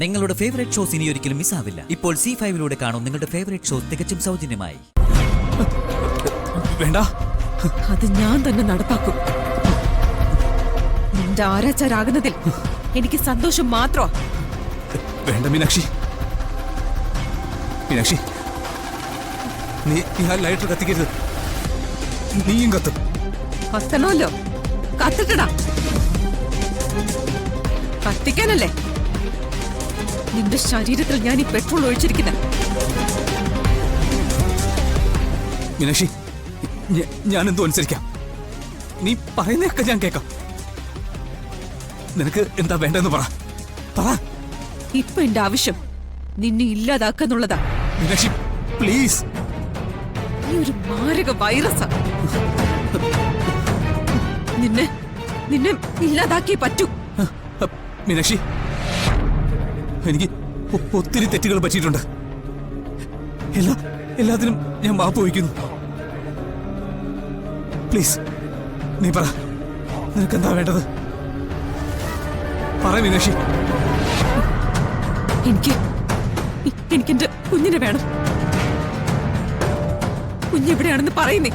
നിങ്ങളുടെ favourite shows ഇനി ഒരിക്കലും മിസ്സാവില്ല. ഇപ്പോൾ C5 കാണും നിങ്ങളുടെ ഫേവറേറ്റ് ഷോസ് തികച്ചും സൗജന്യമായി. വേണ്ട, അത് ഞാൻ തന്നെ നടപ്പാക്കും. നിന്റെ ആരാച്ചാരാകുന്നതിൽ എനിക്ക് സന്തോഷം മാത്രമാ. വേണ്ട മീനാക്ഷി, മീനാക്ഷി, നീ ആ ലൈറ്റർ കത്തിക്കരുത്. നീയും കത്തും. കത്തണമല്ലോ, കത്തിട്ടടാ. കത്തിക്കാനല്ലേ നിന്റെ ശരീരത്തിൽ ഞാൻ ഈ പെട്രോൾ ഒഴിച്ചിരിക്കുന്നത്. മീനാക്ഷി, ഞാനെന്തോ അനുസരിക്കാം. നീ പറയുന്നതൊക്കെ ഞാൻ കേൾക്കാം. നിനക്ക് എന്താ വേണ്ടെന്ന് പറ. ഇപ്പൊ എന്റെ ആവശ്യം നിന്നെ ഇല്ലാതാക്കുന്നുള്ളതാ. മീനാക്ഷി പ്ലീസ്. നീ ഒരു മാരക വൈറസാ. നിന്നെ ഇല്ലാതാക്കിയേ പറ്റൂ. മീനാക്ഷി, എനിക്ക് ഒത്തിരി തെറ്റുകൾ പറ്റിയിട്ടുണ്ട്. എല്ലാത്തിനും ഞാൻ മാപ്പ് വഹിക്കുന്നു. പ്ലീസ് നീ പറ, നിനക്കെന്താ വേണ്ടത്? പറ മീനാക്ഷി. എനിക്കെന്റെ കുഞ്ഞിനെ വേണം. കുഞ്ഞെവിടെയാണെന്ന് പറയുന്നേ.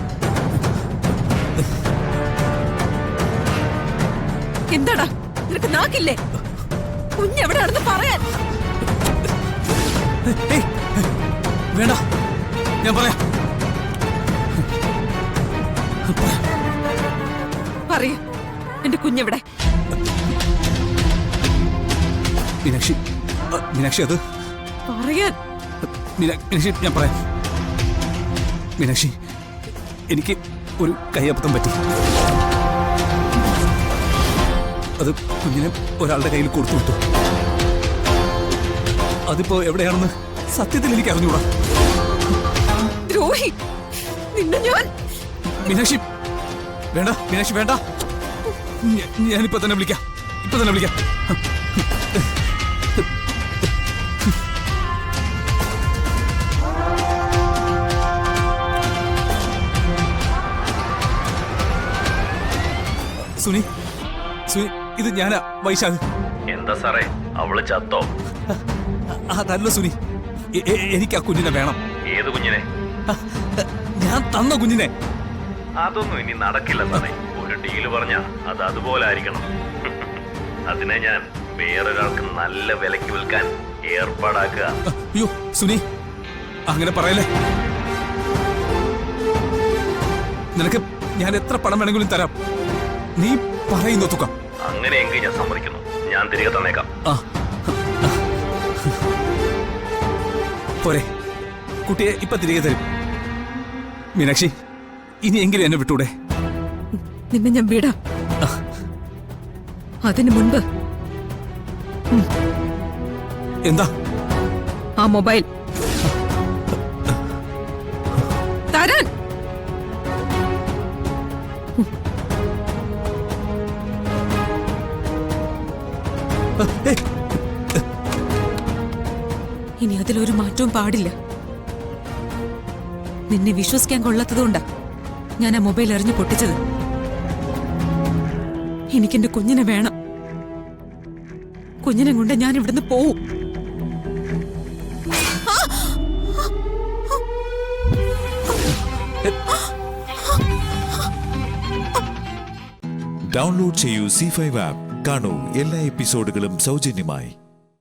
എന്താടാ നിനക്ക് നാക്കില്ലേ? കുഞ്ഞെവിടെയാണെന്ന് പറയാൻ. വേണ്ട, ഞാൻ പറയാം. പറയ, എന്റെ കുഞ്ഞെവിടെ? മീനാക്ഷി, മീനാക്ഷി അത് പറയാൻ. മീനാക്ഷി ഞാൻ പറയാം. മീനാക്ഷി, എനിക്ക് ഒരു കയ്യബദ്ധം പറ്റി. അത് കുഞ്ഞിനെ ഒരാളുടെ കയ്യിൽ കൊടുത്തു വിട്ടു. അതിപ്പോ എവിടെയാണെന്ന് സത്യത്തിൽ എനിക്ക് അറിഞ്ഞൂടാ. ദ്രോഹി, നിന്നെ ഞാൻ. മീനാക്ഷി വേണ്ട, മീനാക്ഷി വേണ്ട. ഞാനിപ്പോ തന്നെ വിളിക്കാം, ഇപ്പൊ തന്നെ വിളിക്കാം. സുനി, സുനി, ഇത് ഞാനാ, വൈശാഖ്. എന്താ സാറേ, അവള് ചത്തോ? അതല്ല സുനി, എനിക്ക് ആ കുഞ്ഞിനെ വേണം. ഏത് കുഞ്ഞിനെ? ഞാൻ തന്ന കുഞ്ഞിനെ. അതൊന്നും ഇനി നടക്കില്ല സാറേ. ഒരു ഡീല് പറഞ്ഞ അത് അതുപോലെ ആയിരിക്കണം. അതിനെ ഞാൻ വേറൊരാൾക്ക് നല്ല വിലക്ക് വിൽക്കാൻ ഏർപ്പാടാക്കുക. അയ്യോ സുനി, അങ്ങനെ പറയല്ലേ. നിനക്ക് ഞാൻ എത്ര പണം വേണമെങ്കിലും തരാം. നീ പറയുന്ന തുക. അങ്ങനെയെങ്കിൽ ഞാൻ സമ്മതിക്കുന്നു. ഞാൻ തിരികെ തന്നേക്കാം. പോരെ, കുട്ടിയെ ഇപ്പൊ തിരികെ തരും. മീനാക്ഷി, ഇനിയെങ്കിലും എന്നെ വിട്ടൂടെ? നിന്നെ ഞാൻ വിടാം. അതിനു മുൻപ് എന്താ? ആ മൊബൈൽ തരാൻ. ഇനി അതിലൊരു മാറ്റവും പാടില്ല. നിന്നെ വിശ്വസിക്കാൻ കൊള്ളാത്തതുകൊണ്ടാ ഞാൻ ആ മൊബൈൽ എറിഞ്ഞു പൊട്ടിച്ചത്. എനിക്കെന്റെ കുഞ്ഞിനെ വേണം. കുഞ്ഞിനെ കൊണ്ട് ഞാൻ ഇവിടുന്ന് പോവും. ഡൗൺലോഡ് ചെയ്യൂ C5 ആപ്പ്. കാണൂ എല്ലാ എപ്പിസോഡുകളും സൗജന്യമായി.